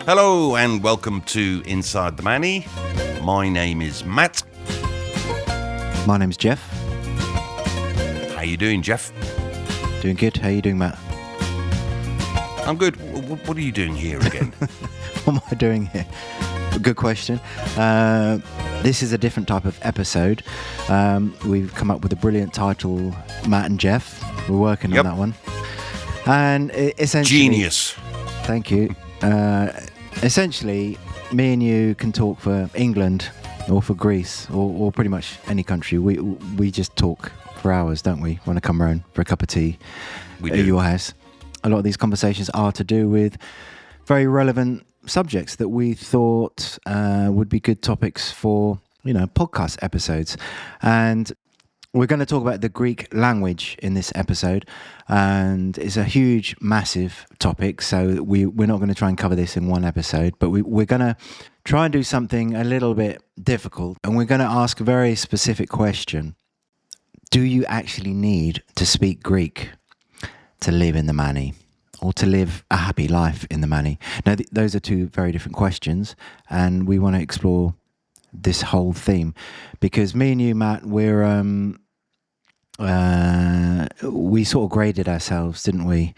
Hello and welcome to Inside the Manny. My name is Matt. My name's Jeff. How you doing, Jeff? Doing good. How you doing, Matt? I'm good. What are you doing here again? What am I doing here? Good question. This is a different type of episode. We've come up with a brilliant title, Matt and Jeff. We're working on that one. And essentially... Genius. Thank you. Essentially, me and you can talk for England or for Greece or pretty much any country. We just talk for hours, don't we? Want to come round for a cup of tea at your house. A lot of these conversations are to do with very relevant subjects that we thought would be good topics for, podcast episodes. And we're going to talk about the Greek language in this episode, and it's a huge, massive topic, so we're not going to try and cover this in one episode, but we're going to try and do something a little bit difficult, and we're going to ask a very specific question. Do you actually need to speak Greek to live in the Manny, or to live a happy life in the Manny? Now, those are two very different questions, and we want to explore this whole theme, because me and you, Matt, we sort of graded ourselves, didn't we?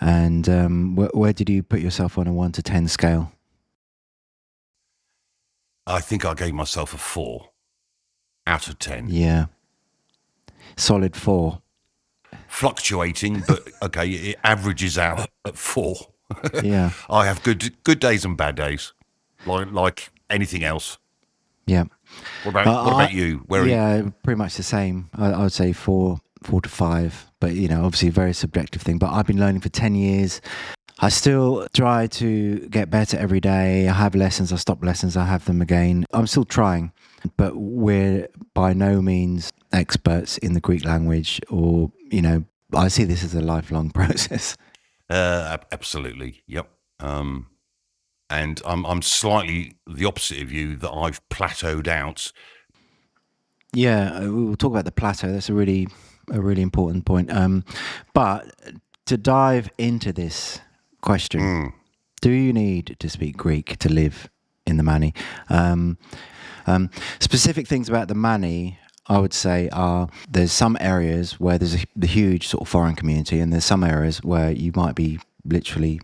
And where did you put yourself on a 1 to 10 scale? I think I gave myself a 4 out of 10. Yeah. Solid 4. Fluctuating, but okay, it averages out at 4. Yeah. I have good days and bad days, like anything else. Yeah. What about you? Where are you? Pretty much the same. I would say 4 to 5, but obviously a very subjective thing. But I've been learning for 10 years. I still try to get better every day. I have lessons, I stop lessons, I have them again. I'm still trying, but we're by no means experts in the Greek language, or, I see this as a lifelong process. Absolutely. Yep. And I'm slightly the opposite of you, that I've plateaued out. Yeah, we'll talk about the plateau. That's a really important point. But to dive into this question, do you need to speak Greek to live in the Manny? Specific things about the Manny, I would say, are there's some areas where there's the huge sort of foreign community, and there's some areas where you might be literally,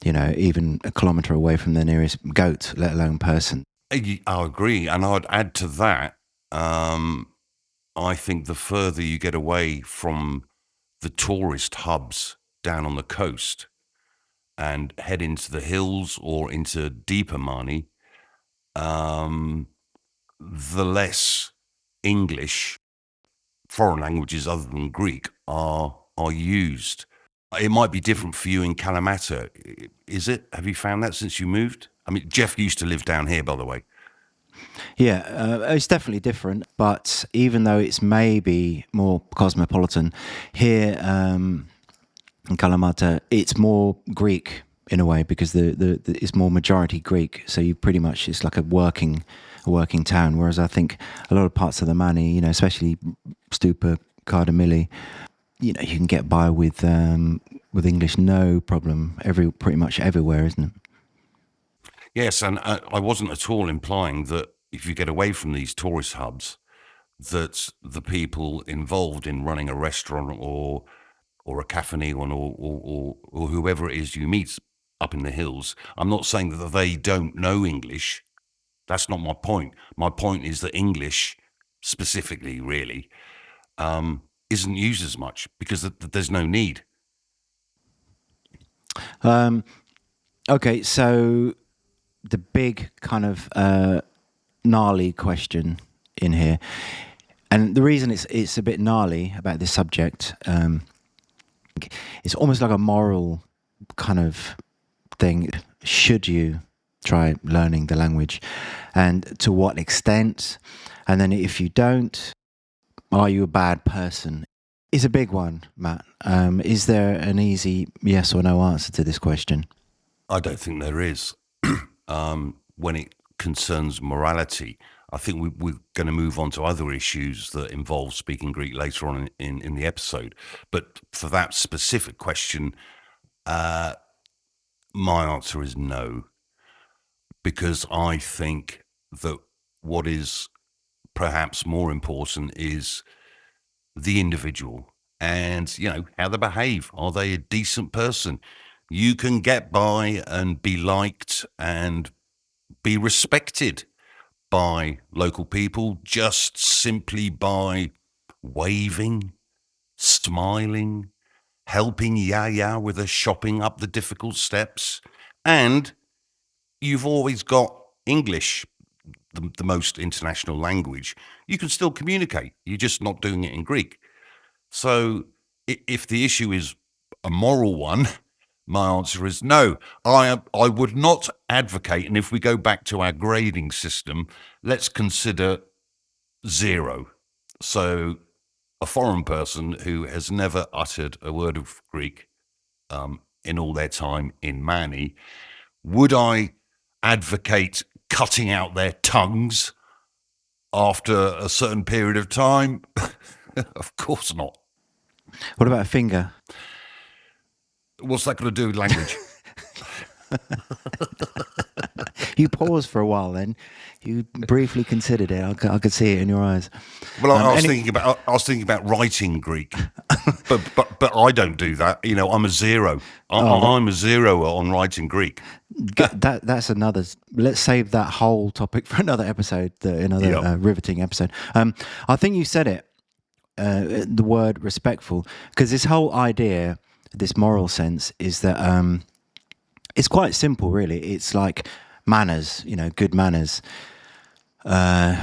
even a kilometre away from the nearest goat, let alone person. I agree. And I'd add to that, I think the further you get away from the tourist hubs down on the coast and head into the hills or into deeper Mani, the less English, foreign languages other than Greek, are used. It might be different for you in Kalamata. Is it? Have you found that since you moved? I mean, Jeff used to live down here, by the way. Yeah, it's definitely different. But even though it's maybe more cosmopolitan, here in Kalamata, it's more Greek in a way, because it's more majority Greek. So you pretty much, it's like a working town. Whereas I think a lot of parts of the Manny, especially Stupa, Kardamili, you can get by with English no problem pretty much everywhere, isn't it? Yes, and I wasn't at all implying that if you get away from these tourist hubs, that the people involved in running a restaurant or a cafe or whoever it is you meet up in the hills, I'm not saying that they don't know English. That's not my point. My point is that English, specifically, really, isn't used as much because there's no need. Okay, so the big kind of gnarly question in here, and the reason it's a bit gnarly about this subject, it's almost like a moral kind of thing. Should you try learning the language, and to what extent? And then if you don't, are you a bad person? It's a big one, Matt. Is there an easy yes or no answer to this question? I don't think there is. When it concerns morality, I think we're going to move on to other issues that involve speaking Greek later on in the episode. But for that specific question, My answer is no, because I think that what is perhaps more important is the individual and, how they behave. Are they a decent person? You can get by and be liked and be respected by local people just simply by waving, smiling, helping Yaya with her shopping up the difficult steps. And you've always got English, the most international language. You can still communicate. You're just not doing it in Greek. So if the issue is a moral one, my answer is no. I would not advocate, and if we go back to our grading system, let's consider 0. So a foreign person who has never uttered a word of Greek in all their time in Mani, would I advocate cutting out their tongues after a certain period of time? Of course not. What about a finger? What's that going to do with language? You paused for a while then. You briefly considered it. I could see it in your eyes. Well, I was thinking about writing Greek, but I don't do that. I'm a 0. I'm a 0 on writing Greek. That's another. Let's save that whole topic for another episode, another riveting episode. I think you said it. The word respectful, because this whole idea, this moral sense, is that it's quite simple, really. It's like manners, good manners,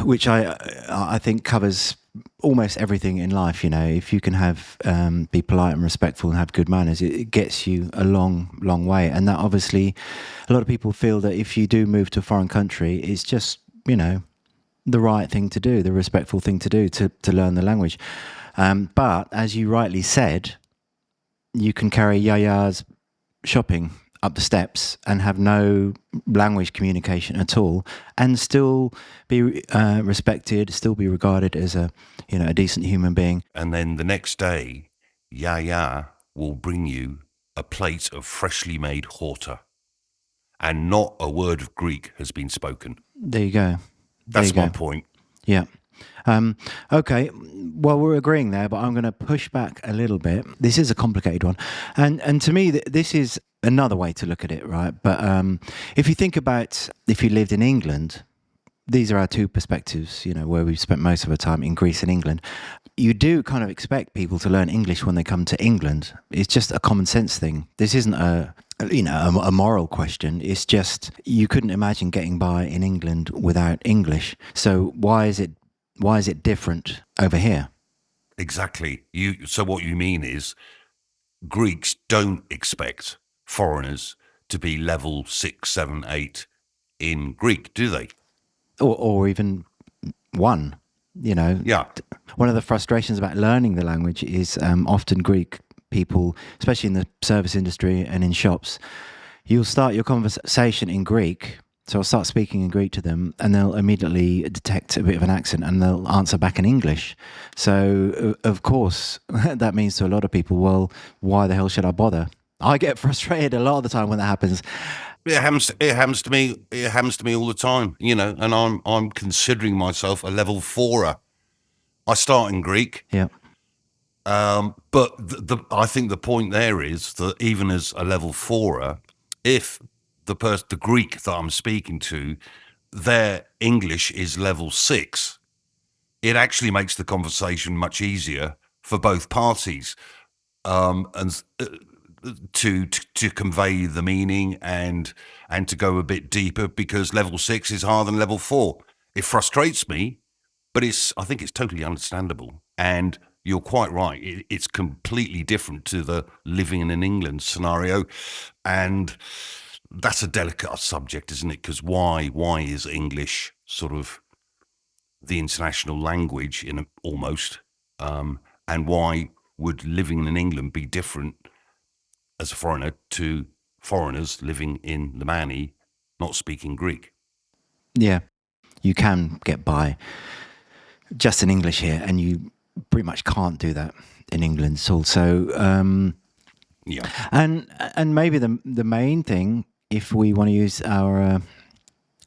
which I think covers almost everything in life. If you can be polite and respectful and have good manners, it gets you a long way. And that obviously, a lot of people feel that if you do move to a foreign country, it's just the right thing to do, the respectful thing to do to learn the language. But as you rightly said, you can carry Yaya's shopping up the steps and have no language communication at all, and still be respected, still be regarded as a decent human being. And then the next day, Yaya will bring you a plate of freshly made horta, and not a word of Greek has been spoken. There you go. That's my point. Yeah. Okay. Well, we're agreeing there, but I'm going to push back a little bit. This is a complicated one, and to me, this is another way to look at it, right? But if you think about if you lived in England, these are our two perspectives. Where we've spent most of our time in Greece and England. You do kind of expect people to learn English when they come to England. It's just a common sense thing. This isn't a moral question. It's just you couldn't imagine getting by in England without English. So why is it different over here? Exactly. So what you mean is Greeks don't expect foreigners to be level 6, 7, 8 in Greek, do they? Or even 1. Yeah. One of the frustrations about learning the language is often Greek people, especially in the service industry and in shops, you'll start your conversation in Greek. So I'll start speaking in Greek to them, and they'll immediately detect a bit of an accent, and they'll answer back in English. So, of course, that means to a lot of people, well, why the hell should I bother? I get frustrated a lot of the time when that happens. It happens to me. It happens to me all the time, and I'm considering myself a level 4er. I start in Greek. Yeah. But I think the point there is that even as a level 4er, if the Greek that I'm speaking to, their English is level 6, it actually makes the conversation much easier for both parties, and to convey the meaning and to go a bit deeper, because level 6 is higher than level 4. It frustrates me, but I think it's totally understandable. And you're quite right. It's completely different to the living in England scenario, and that's a delicate subject, isn't it? Because why is English sort of the international language almost, and why would living in England be different as a foreigner to foreigners living in the Mani not speaking Greek? Yeah, you can get by just in English here, and you pretty much can't do that in England. So Yeah. And maybe the main thing, if we want to use our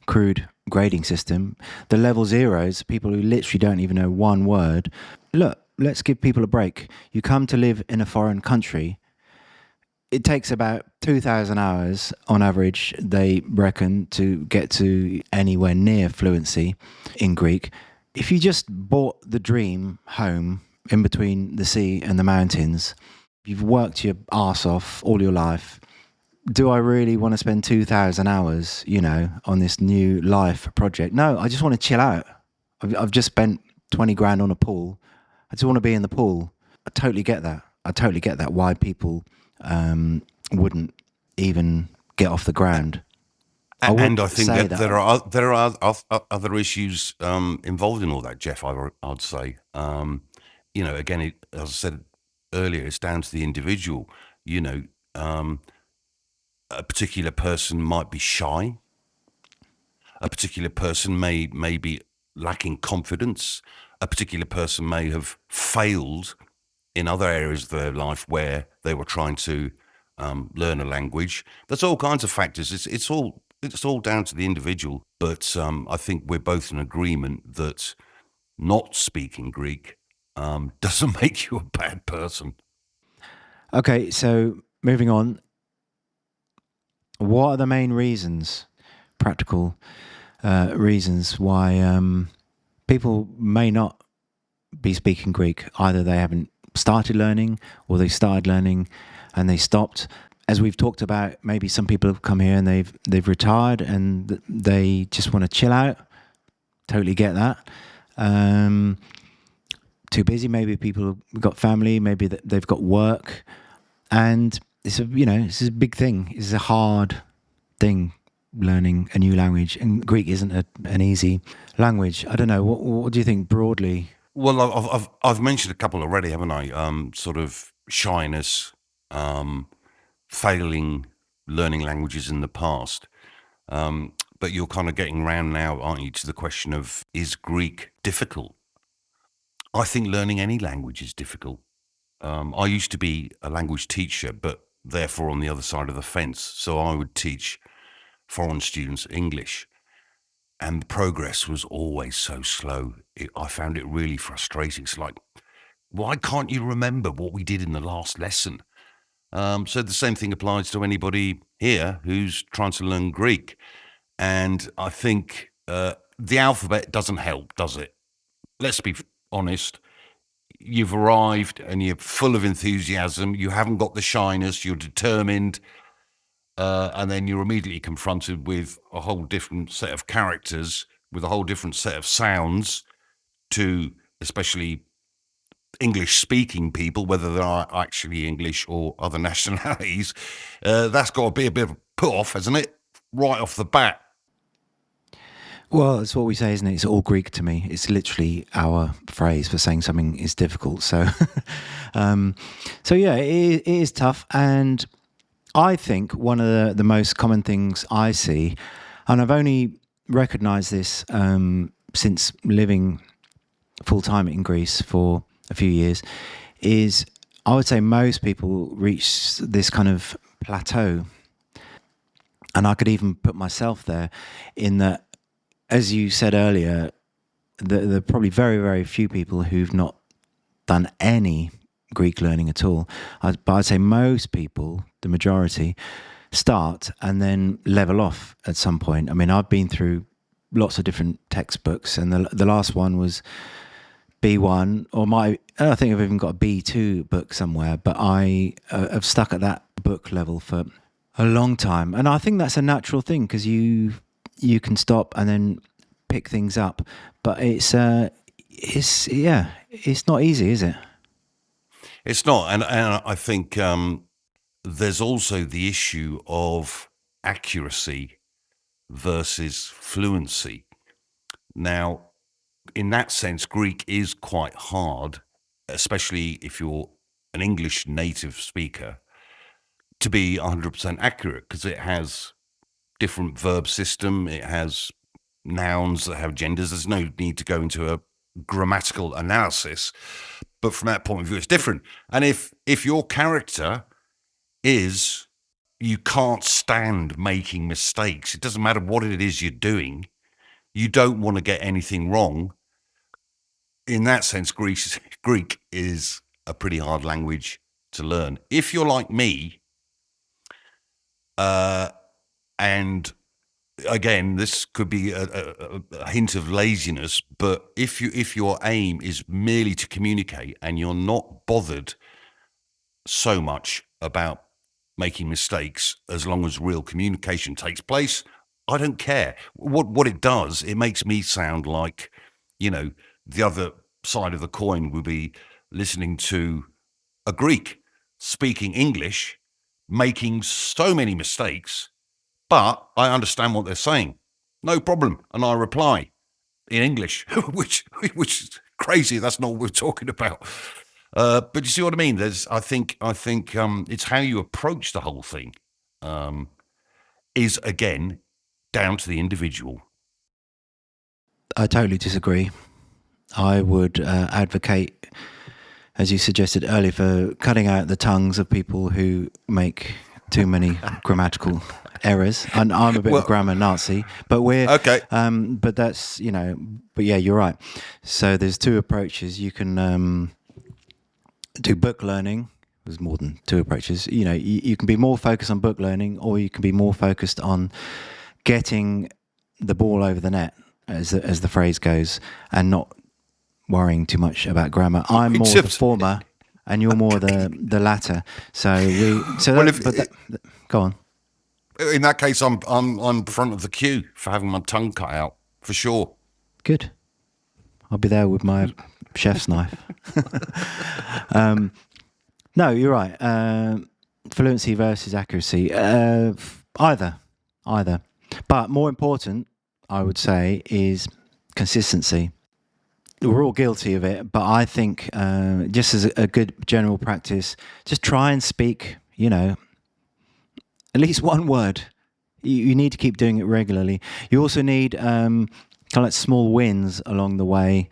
crude grading system, the level zeros, people who literally don't even know one word. Look, let's give people a break. You come to live in a foreign country. It takes about 2,000 hours on average, they reckon, to get to anywhere near fluency in Greek. If you just bought the dream home in between the sea and the mountains, you've worked your arse off all your life. Do I really want to spend 2,000 hours, on this new life project? No, I just want to chill out. I've just spent 20 grand on a pool. I just want to be in the pool. I totally get that. Why people wouldn't even get off the ground. And I think that there are other issues involved in all that, Jeff. I'd say, again, as I said earlier, it's down to the individual. A particular person might be shy. A particular person may be lacking confidence. A particular person may have failed in other areas of their life where they were trying to learn a language. There's all kinds of factors. It's all down to the individual. But I think we're both in agreement that not speaking Greek doesn't make you a bad person. Okay, so moving on. What are the main reasons, practical reasons, why people may not be speaking Greek? Either they haven't started learning, or they started learning and they stopped. As we've talked about, maybe some people have come here and they've retired and they just want to chill out. Totally get that. Too busy. Maybe people have got family. Maybe they've got work, and it's a big thing. It's a hard thing, learning a new language, and Greek isn't an easy language. I don't know. What do you think broadly? Well, I've mentioned a couple already, haven't I? Sort of shyness, failing learning languages in the past. But you're kind of getting round now, aren't you, to the question of, is Greek difficult? I think learning any language is difficult. I used to be a language teacher, but therefore on the other side of the fence. So I would teach foreign students English, and the progress was always so slow. I found it really frustrating. It's like, why can't you remember what we did in the last lesson? So the same thing applies to anybody here who's trying to learn Greek. And I think the alphabet doesn't help, does it? Let's be honest. You've arrived and you're full of enthusiasm. You haven't got the shyness. You're determined. And then you're immediately confronted with a whole different set of characters, with a whole different set of sounds to especially English-speaking people, whether they are actually English or other nationalities. That's got to be a bit of a put-off, hasn't it? Right off the bat. Well, it's what we say, isn't it? It's all Greek to me. It's literally our phrase for saying something is difficult. So, yeah, it is tough. And I think one of the most common things I see, and I've only recognised this since living full-time in Greece for a few years, is I would say most people reach this kind of plateau. And I could even put myself there, in that, as you said earlier, there are probably very, very few people who've not done any Greek learning at all. But I'd say most people, the majority, start and then level off at some point. I mean, I've been through lots of different textbooks, and the last one was B1, or I think I've even got a B2 book somewhere, but I have stuck at that book level for a long time. And I think that's a natural thing, because you can stop and then pick things up, but it's not easy, is it? It's not, and I think there's also the issue of accuracy versus fluency. Now, in that sense, Greek is quite hard, especially if you're an English native speaker, to be 100% accurate, because it has different verb system, it has nouns that have genders. There's no need to go into a grammatical analysis, but from that point of view, it's different. And if your character is you can't stand making mistakes. It doesn't matter what it is you're doing. You don't want to get anything wrong. In that sense, Greek is a pretty hard language to learn. If you're like me, and again, this could be a hint of laziness, but if your aim is merely to communicate and you're not bothered so much about making mistakes, as long as real communication takes place, I don't care. What it does, it makes me sound like, the other side of the coin would be listening to a Greek speaking English, making so many mistakes, but I understand what they're saying. No problem. And I reply in English, which is crazy. That's not what we're talking about. But you see what I mean? I think it's how you approach the whole thing is, again, down to the individual. I totally disagree. I would advocate, as you suggested earlier, for cutting out the tongues of people who make too many grammatical errors. And I'm a bit of a grammar Nazi, but we're okay. But that's But yeah, you're right. So there's two approaches. You can do book learning. There's more than two approaches. You can be more focused on book learning, or you can be more focused on getting the ball over the net, as the phrase goes, and not worrying too much about grammar. I'm more the former, and you're more the latter. Go on. In that case, I'm front of the queue for having my tongue cut out, for sure. Good. I'll be there with my chef's knife. No, you're right. Fluency versus accuracy. Either. But more important, I would say, is consistency. We're all guilty of it, but I think just as a good general practice, just try and speak, at least one word. You need to keep doing it regularly. You also need kind of like small wins along the way.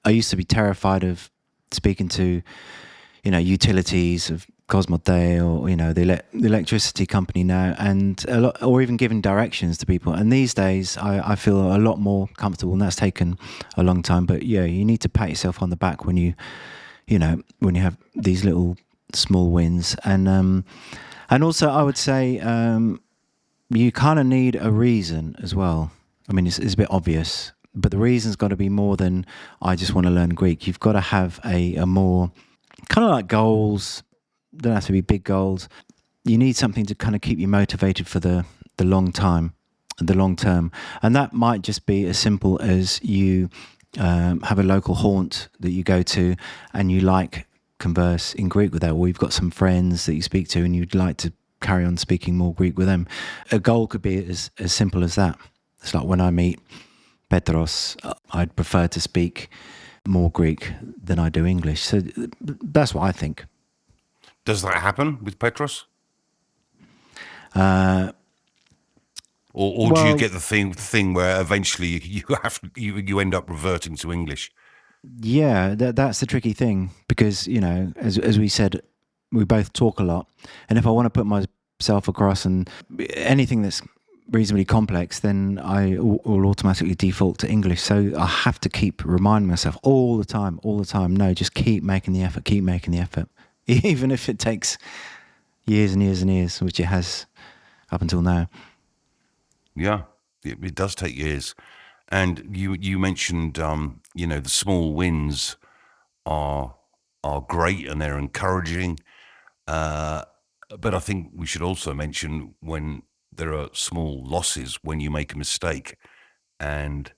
I used to be terrified of speaking to, utilities of Cosmodee or the electricity company now, and or even giving directions to people. And these days, I feel a lot more comfortable, and that's taken a long time. But yeah, you need to pat yourself on the back when you have these little small wins. And also, I would say you kind of need a reason as well. I mean, it's a bit obvious, but the reason's got to be more than I just want to learn Greek. You've got to have a more kind of like goals. Don't have to be big goals. You need something to kind of keep you motivated for the long term, and that might just be as simple as you have a local haunt that you go to, and you converse in Greek with that, or you've got some friends that you speak to, and you'd like to carry on speaking more Greek with them. A goal could be as simple as that. It's like when I meet Petros, I'd prefer to speak more Greek than I do English. So that's what I think. Does that happen with Petros? Or do you get the thing where eventually you end up reverting to English? Yeah, that's the tricky thing, because as we said, we both talk a lot, and if I want to put myself across and anything that's reasonably complex, then I will automatically default to English. So I have to keep reminding myself all the time. No, just keep making the effort, even if it takes years and years and years, which it has up until now. Yeah, it does take years. And you mentioned, the small wins are great and they're encouraging. But I think we should also mention when there are small losses, when you make a mistake, and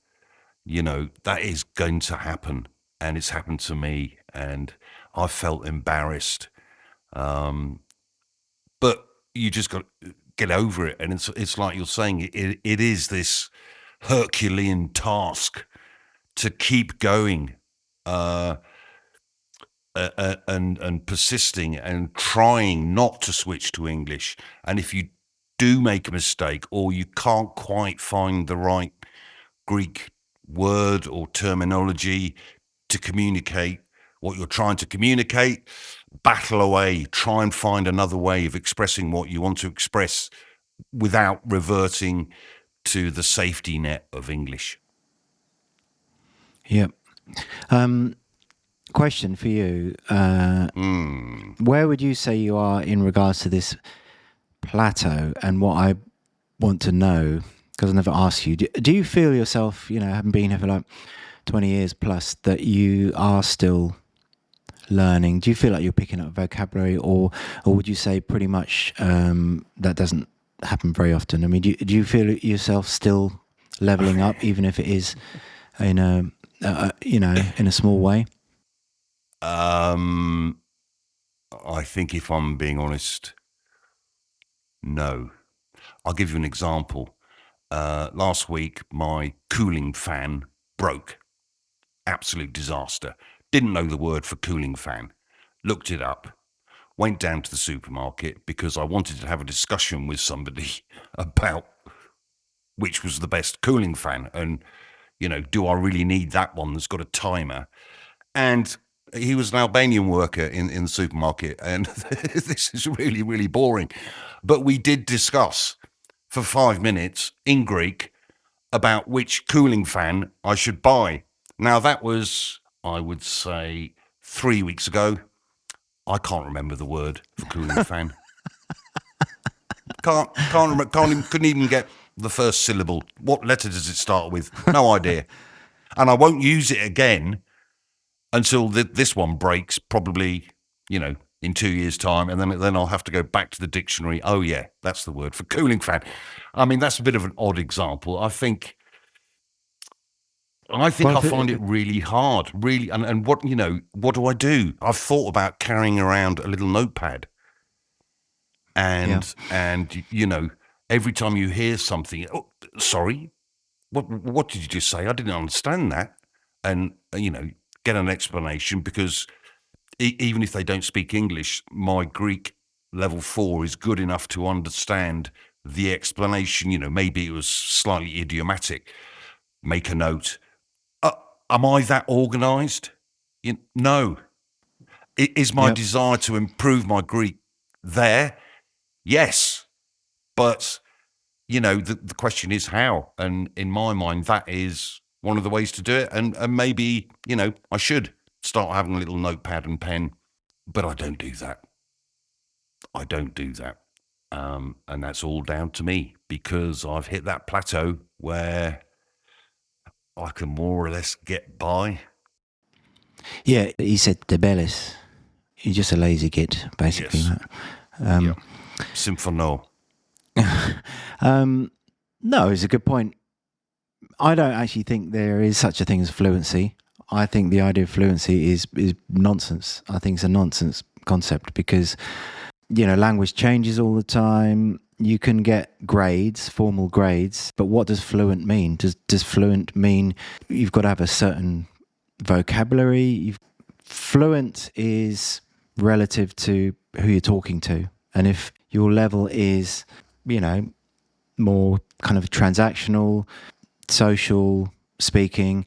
that is going to happen, and it's happened to me, and I felt embarrassed. But you just got to get over it, and it's like you're saying, it is this Herculean task to keep going. And persisting and trying not to switch to English. And if you do make a mistake, or you can't quite find the right Greek word or terminology to communicate what you're trying to communicate, battle away, try and find another way of expressing what you want to express without reverting to the safety net of English. Yep. Question for you. Where would you say you are in regards to this plateau? And what I want to know, because I never asked you, do you feel yourself, having been here for like 20 years plus, that you are still learning? Do you feel like you're picking up vocabulary, or would you say pretty much that doesn't happen very often? I mean, do you feel yourself still leveling up, even if it is in a in a small way? I think if I'm being honest, no. I'll give you an example. Last week, my cooling fan broke. Absolute disaster. Didn't know the word for cooling fan. Looked it up. Went down to the supermarket because I wanted to have a discussion with somebody about which was the best cooling fan. And, do I really need that one that's got a timer? And he was an Albanian worker in the supermarket. And this is really, really boring. But we did discuss for 5 minutes in Greek about which cooling fan I should buy. Now, that was, I would say, 3 weeks ago. I can't remember the word for cooling fan. Can't remember, couldn't even get the first syllable. What letter does it start with? No idea. And I won't use it again until this one breaks, probably, in 2 years' time, and then I'll have to go back to the dictionary. Oh yeah, that's the word for cooling fan. I mean, that's a bit of an odd example. I think I find it really hard, really. And what do I do? I've thought about carrying around a little notepad, and every time you hear something, oh, sorry, what did you just say? I didn't understand that, and get an explanation, because even if they don't speak English, my Greek level 4 is good enough to understand the explanation. Maybe it was slightly idiomatic. Make a note. Am I that organised? No. Is my desire to improve my Greek there? Yes. But, the question is how. And in my mind, that is one of the ways to do it. And maybe, I should start having a little notepad and pen. But I don't do that. And that's all down to me, because I've hit that plateau where I can more or less get by. Yeah, he said debeles. You're just a lazy git, basically. Yes. Symphono. No, it's a good point. I don't actually think there is such a thing as fluency. I think the idea of fluency is nonsense. I think it's a nonsense concept, because language changes all the time. You can get grades, formal grades, but what does fluent mean? Does fluent mean you've got to have a certain vocabulary? Fluent is relative to who you're talking to, and if your level is, more kind of transactional, social speaking,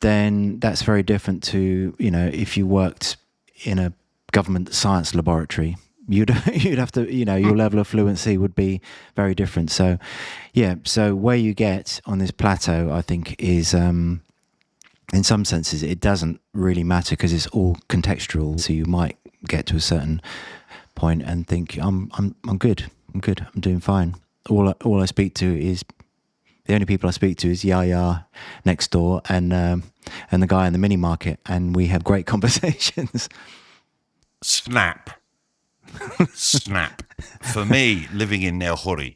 then that's very different to, if you worked in a government science laboratory. You'd have to, your level of fluency would be very different. So, so where you get on this plateau, I think, is in some senses it doesn't really matter, because it's all contextual. So you might get to a certain point and think, I'm good, I'm doing fine. All I speak to is, the only people I speak to is Yaya next door and the guy in the mini market, and we have great conversations. Snap. For me, living in Nelhori,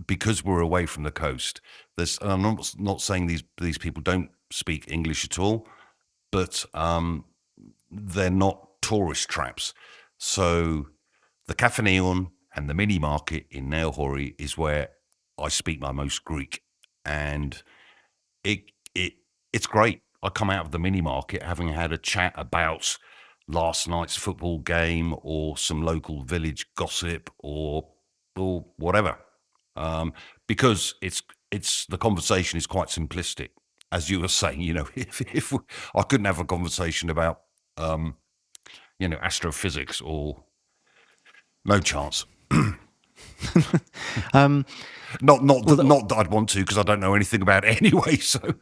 because we're away from the coast, and I'm not saying these people don't speak English at all, but they're not tourist traps. So the Cafe Neon and the mini market in Nelhori is where I speak my most Greek, and it's great. I come out of the mini market having had a chat about last night's football game, or some local village gossip, or whatever, because it's the conversation is quite simplistic, as you were saying. If I couldn't have a conversation about astrophysics or no chance. Not that I'd want to, because I don't know anything about it anyway. So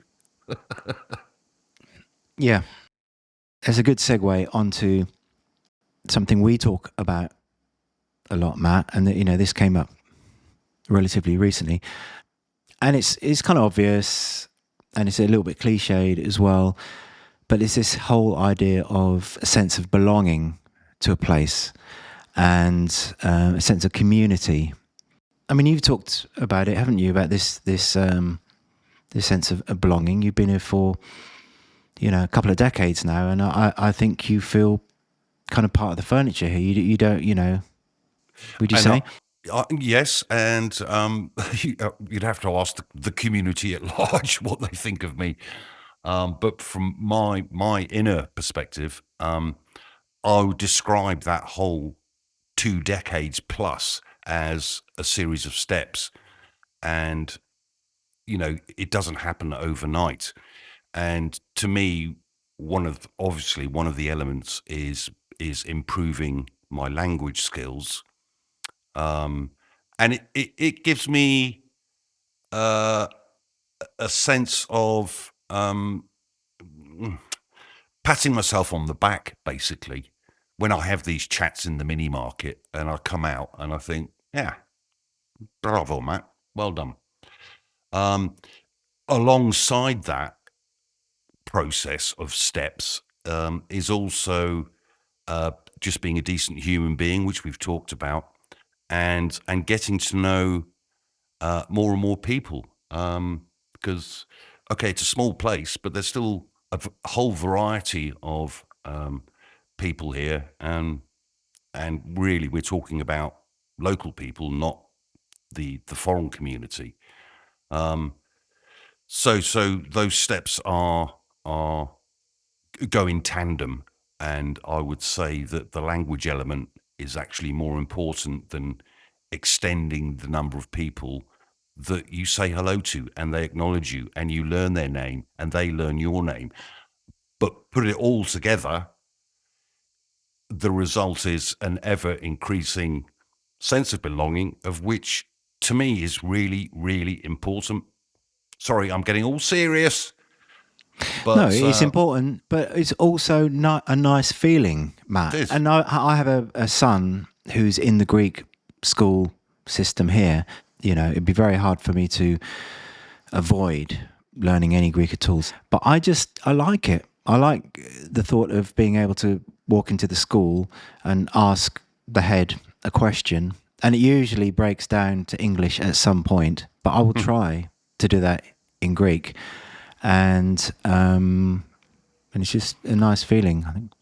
yeah, it's a good segue onto something we talk about a lot, Matt, and this came up relatively recently, and it's kind of obvious, and it's a little bit cliched as well, but it's this whole idea of a sense of belonging to a place and a sense of community. I mean, you've talked about it, haven't you? About this sense of belonging. You've been here for a couple of decades now, and I think you feel kind of part of the furniture here. You don't, would you say? Yes, and you'd have to ask the community at large what they think of me. But from my inner perspective, I would describe that whole 2 decades plus as a series of steps, and it doesn't happen overnight. And to me, one of the elements is improving my language skills, and it gives me a sense of patting myself on the back, basically, when I have these chats in the mini market and I come out and I think, yeah, bravo, Matt, well done. Alongside that process of steps is also just being a decent human being, which we've talked about, and getting to know more and more people. Because, okay, it's a small place, but there's still a whole variety of people here, and really, we're talking about local people, not the foreign community. So those steps are go in tandem, and I would say that the language element is actually more important than extending the number of people that you say hello to and they acknowledge you and you learn their name and they learn your name. But put it all together, the result is an ever increasing sense of belonging, of which to me is really, really important. Sorry, I'm getting all serious. But, no, it's important, but it's also not a nice feeling, Matt. It is. And I have a son who's in the Greek school system here. It'd be very hard for me to avoid learning any Greek at all. But I like it. I like the thought of being able to walk into the school and ask the head a question. And it usually breaks down to English at some point, but I will try to do that in Greek. And it's just a nice feeling, I think.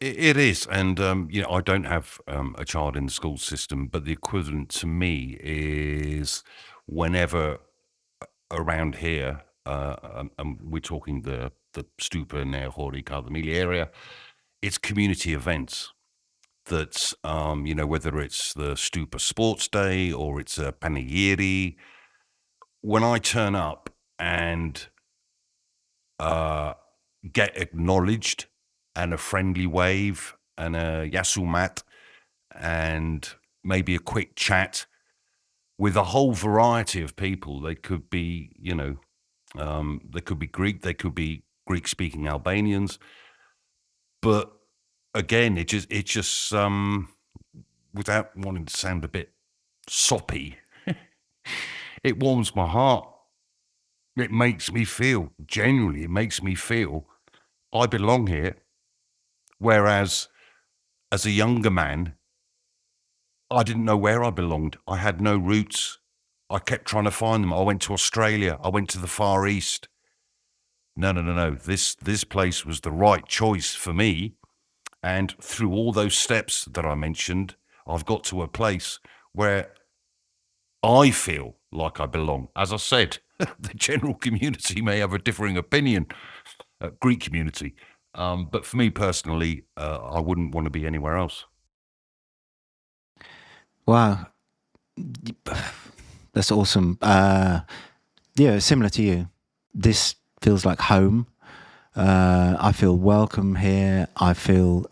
It is, and I don't have a child in the school system, but the equivalent to me is whenever around here, and we're talking the Stupa near Hori Kardamili area, it's community events. That whether it's the Stupa Sports Day or it's a Panegyri, when I turn up and get acknowledged and a friendly wave and a yasumat and maybe a quick chat with a whole variety of people. They could be, they could be Greek, they could be Greek-speaking Albanians, but again, it just without wanting to sound a bit soppy, it warms my heart. It makes me feel, genuinely, it makes me feel I belong here. Whereas as a younger man, I didn't know where I belonged. I had no roots. I kept trying to find them. I went to Australia. I went to the Far East. No. This place was the right choice for me. And through all those steps that I mentioned, I've got to a place where I feel like I belong. As I said, the general community may have a differing opinion, Greek community. But for me personally, I wouldn't want to be anywhere else. Wow. That's awesome. Yeah, similar to you. This feels like home. I feel welcome here. I feel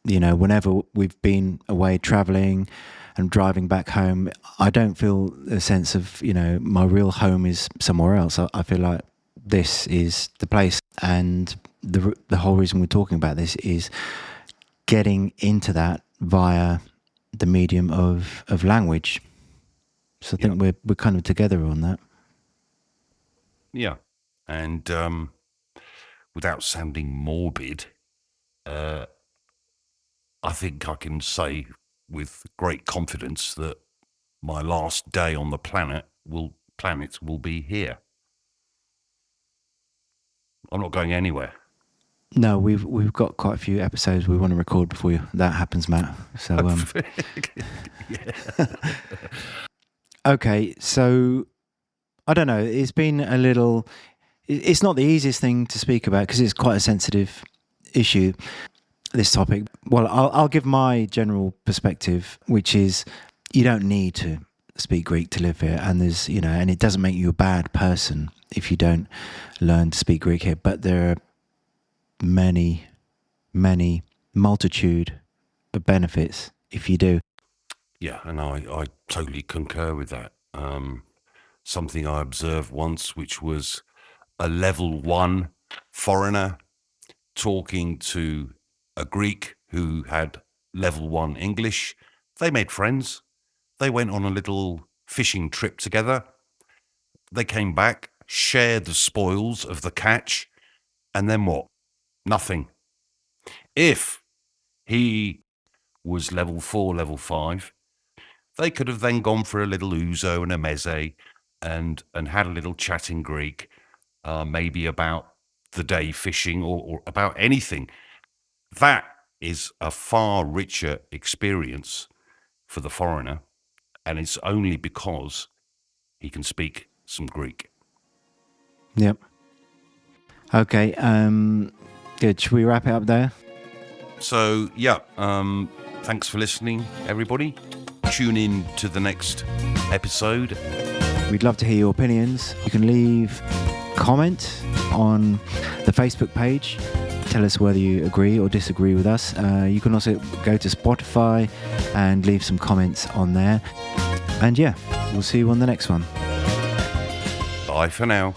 whenever we've been away traveling and driving back home, I don't feel a sense of, my real home is somewhere else. I feel like this is the place. And the whole reason we're talking about this is getting into that via the medium of language. So I think we're kind of together on that. Yeah. And without sounding morbid, I think I can say with great confidence that my last day on the planet will be here. I'm not going anywhere. No, we've got quite a few episodes we want to record before that happens, Matt. So okay, so I don't know. It's been a little. It's not the easiest thing to speak about because it's quite a sensitive issue, this topic. Well, I'll give my general perspective, which is you don't need to speak Greek to live here, and there's and it doesn't make you a bad person if you don't learn to speak Greek here. But there are many multitude of benefits if you do. Yeah, and I totally concur with that. Something I observed once, which was a level 1 foreigner talking to a Greek who had level 1 English. They made friends. They went on a little fishing trip together. They came back, shared the spoils of the catch, and then what? Nothing. If he was level 4, level 5, they could have then gone for a little ouzo and a meze and had a little chat in Greek, maybe about the day fishing or about anything. That is a far richer experience for the foreigner, and it's only because he can speak some Greek. Yep. Okay, good. Should we wrap it up there? So, yeah, thanks for listening, everybody. Tune in to the next episode. We'd love to hear your opinions. You can leave a comment on the Facebook page. Tell us whether you agree or disagree with us. You can also go to Spotify and leave some comments on there. And yeah, we'll see you on the next one. Bye for now.